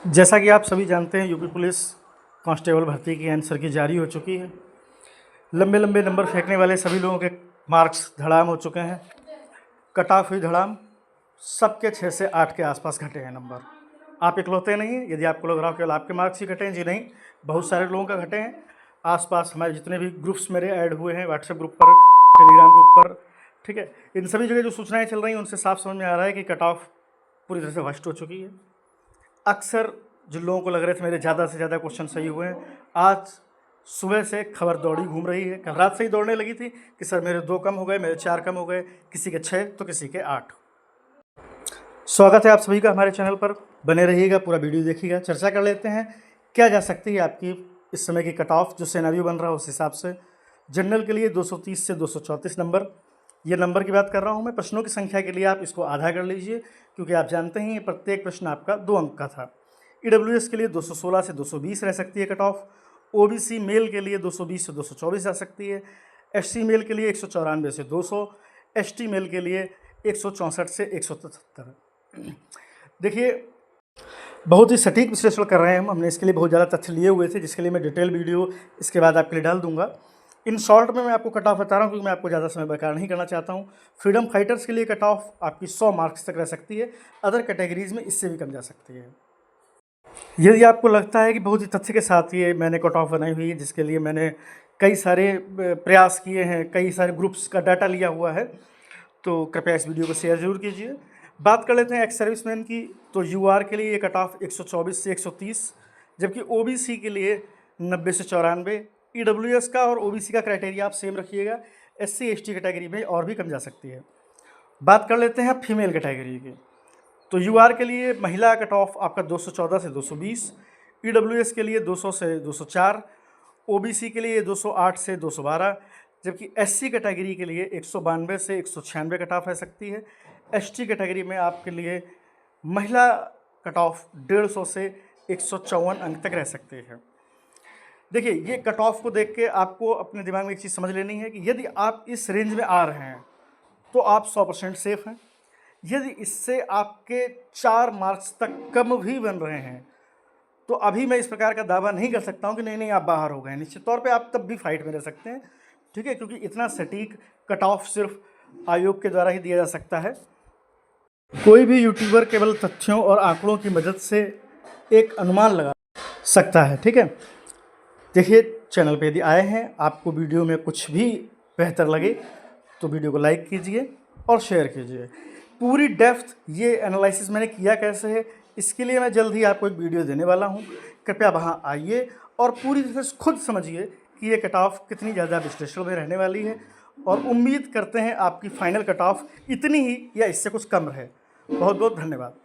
जैसा कि आप सभी जानते हैं, यूपी पुलिस कांस्टेबल भर्ती की आंसर की जारी हो चुकी है। लंबे लंबे नंबर फेंकने वाले सभी लोगों के मार्क्स धड़ाम हो चुके हैं। कट ऑफ हुई धड़ाम, सबके 6 से 8 के आसपास घटे हैं नंबर। आप इकलौते नहीं हैं। यदि आपको लग रहा हो केवल आपके मार्क्स ही घटे हैं, जी नहीं, बहुत सारे लोगों का घटे हैं। आसपास हमारे जितने भी ग्रुप्स मेरे ऐड हुए हैं, व्हाट्सएप ग्रुप पर, टेलीग्राम ग्रुप पर, ठीक है, इन सभी जगह जो सूचनाएं चल रही हैं उनसे साफ समझ में आ रहा है कि कट ऑफ पूरी तरह से भ्रष्ट हो चुकी है। अक्सर जिन लोगों को लग रहे थे मेरे ज़्यादा से ज़्यादा क्वेश्चन सही हुए हैं, आज सुबह से खबर दौड़ी घूम रही है। कल रात से ही दौड़ने लगी थी कि सर मेरे 2 कम हो गए, मेरे 4 कम हो गए, किसी के 6 तो किसी के 8। स्वागत है आप सभी का हमारे चैनल पर, बने रहिएगा, पूरा वीडियो देखिएगा। चर्चा कर लेते हैं क्या जा सकती है आपकी इस समय की कट ऑफ, जो सिनेरियो बन रहा है उस हिसाब से। जनरल के लिए 230 से 234 नंबर, ये नंबर की बात कर रहा हूँ मैं। प्रश्नों की संख्या के लिए आप इसको आधा कर लीजिए, क्योंकि आप जानते हैं प्रत्येक प्रश्न आपका 2 अंक का था। ईडब्ल्यूएस के लिए 216 से 220 रह सकती है कट ऑफ। ओबीसी मेल के लिए 220 से 224 जा सकती है। एससी मेल के लिए 194 से 200, एसटी मेल के लिए 164 से 173। देखिए, बहुत ही सटीक विश्लेषण कर रहे हैं हमने इसके लिए बहुत ज़्यादा तथ्य लिए हुए थे, जिसके लिए मैं डिटेल वीडियो इसके बाद आपके लिए डाल दूंगा। इन शॉर्ट में मैं आपको कट ऑफ बता रहा हूँ, क्योंकि मैं आपको ज़्यादा समय बेकार नहीं करना चाहता हूँ। फ्रीडम फाइटर्स के लिए कट ऑफ आपकी 100 मार्क्स तक रह सकती है, अदर कैटेगरीज में इससे भी कम जा सकती है। यदि आपको लगता है कि बहुत ही तथ्य के साथ ये मैंने कट ऑफ बनाई हुई है, जिसके लिए मैंने कई सारे प्रयास किए हैं, कई सारे ग्रुप्स का डाटा लिया हुआ है, तो कृपया इस वीडियो को शेयर जरूर कीजिए। बात कर लेते हैं एक्स सर्विसमैन की। तो यूआर के लिए ये कट ऑफ 124 से 130, जबकि ओबीसी के लिए 90 से 94। ईडब्ल्यूएस का और ओबीसी का क्राइटेरिया आप सेम रखिएगा। एससी एसटी कैटेगरी में और भी कम जा सकती है। बात कर लेते हैं फीमेल कैटेगरी की। तो यूआर के लिए महिला कट ऑफ आपका 214 से 220, ईडब्ल्यूएस के लिए 200 से 204, ओबीसी के लिए 208 से 212, जबकि एससी कैटेगरी के लिए 192 से 196 कट ऑफ रह सकती है। एसटी कैटेगरी में आपके लिए महिला कट ऑफ 150 से 154 अंक तक रह सकते हैं। देखिए, ये कट ऑफ को देख के आपको अपने दिमाग में एक चीज़ समझ लेनी है कि यदि आप इस रेंज में आ रहे हैं तो आप 100% सेफ हैं। यदि इससे आपके 4 मार्क्स तक कम भी बन रहे हैं तो अभी मैं इस प्रकार का दावा नहीं कर सकता हूं कि नहीं आप बाहर हो गए। निश्चित तौर पे आप तब भी फाइट में रह सकते हैं, ठीक है, क्योंकि इतना सटीक कट ऑफ सिर्फ आयोग के द्वारा ही दिया जा सकता है। कोई भी यूट्यूबर केवल तथ्यों और आंकड़ों की मदद से एक अनुमान लगा सकता है, ठीक है। देखिए, चैनल पे यदि आए हैं, आपको वीडियो में कुछ भी बेहतर लगे तो वीडियो को लाइक कीजिए और शेयर कीजिए। पूरी डेप्थ ये एनालिसिस मैंने किया कैसे है, इसके लिए मैं जल्द ही आपको एक वीडियो देने वाला हूँ। कृपया वहाँ आइए और पूरी तरह से खुद समझिए कि ये कट ऑफ कितनी ज़्यादा विश्लेषण में रहने वाली है, और उम्मीद करते हैं आपकी फाइनल कट ऑफ इतनी ही या इससे कुछ कम रहे। बहुत बहुत धन्यवाद।